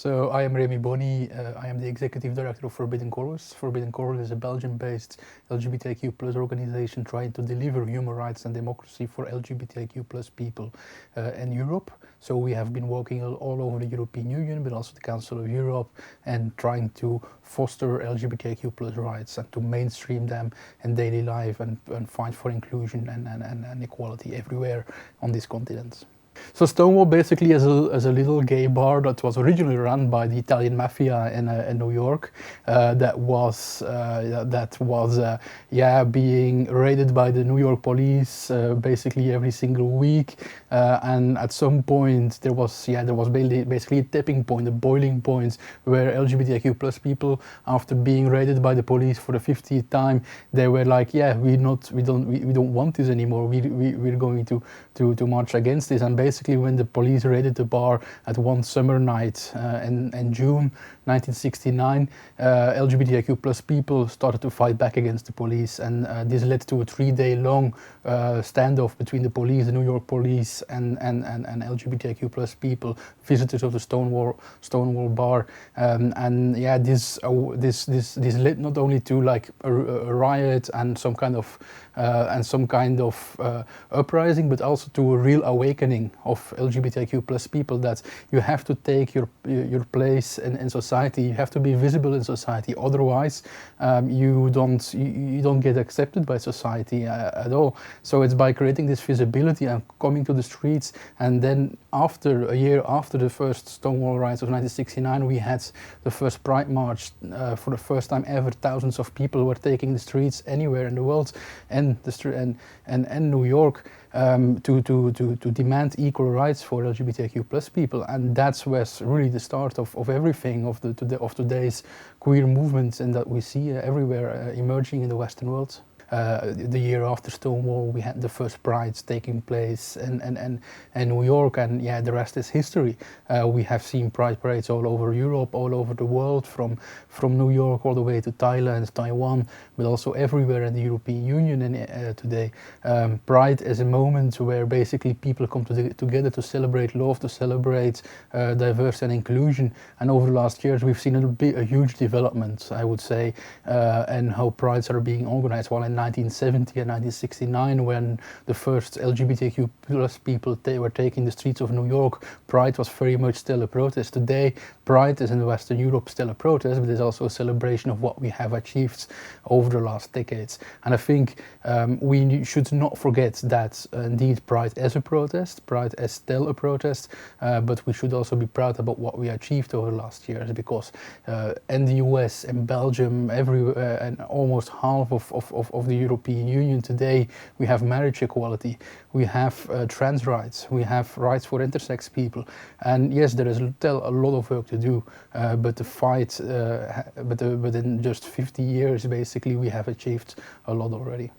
So I am Remy Bonny. I am the executive director of Forbidden Colors. Forbidden Colors is a Belgium-based LGBTQ plus organization trying to deliver human rights and democracy for LGBTQ plus people in Europe. So we have been working all over the European Union, but also the Council of Europe, and trying to foster LGBTQ plus rights and to mainstream them in daily life and fight for inclusion and equality everywhere on this continent. So Stonewall basically is a little gay bar that was originally run by the Italian mafia in New York. That was being raided by the New York police basically every single week. And at some point there was basically a tipping point, a boiling point, where LGBTQ plus people, after being raided by the police for the 50th time, they were like, we don't want this anymore. We're going to march against this. And basically when the police raided the bar at one summer night in June 1969, LGBTQ plus people started to fight back against the police, and this led to a 3-day long standoff between the police, the New York police, and LGBTQ plus people, visitors of the Stonewall bar, this led not only to like a riot and some kind of uprising, but also to a real awakening of LGBTQ plus people, that you have to take your place in society. You have to be visible in society. Otherwise, you don't get accepted by society at all. So it's by creating this visibility and coming to the streets. And then a year after the first Stonewall riots of 1969, we had the first Pride March. For the first time ever, thousands of people were taking the streets anywhere in the world and New York to demand equal rights for LGBTQ plus people. And that was really the start of everything, of today's queer movements, and that we see everywhere emerging in the Western world. The year after Stonewall, we had the first prides taking place in New York, and the rest is history. We have seen pride parades all over Europe, all over the world, from New York all the way to Thailand, Taiwan, but also everywhere in the European Union today. Pride is a moment where basically people come together to celebrate love, to celebrate diversity and inclusion. And over the last years, we've seen a huge development, I would say, in how prides are being organized. While in 1970 and 1969, when the first LGBTQ plus people were taking the streets of New York, Pride was very much still a protest. Today, Pride is in Western Europe still a protest, but it's also a celebration of what we have achieved over the last decades. And I think we should not forget that indeed Pride is a protest, Pride is still a protest, but we should also be proud about what we achieved over the last years, because in the US, in Belgium, everywhere, and almost half of the European Union today, we have marriage equality, we have trans rights, we have rights for intersex people. And yes, there is still a lot of work to do, but the fight, but in just 50 years, basically, we have achieved a lot already.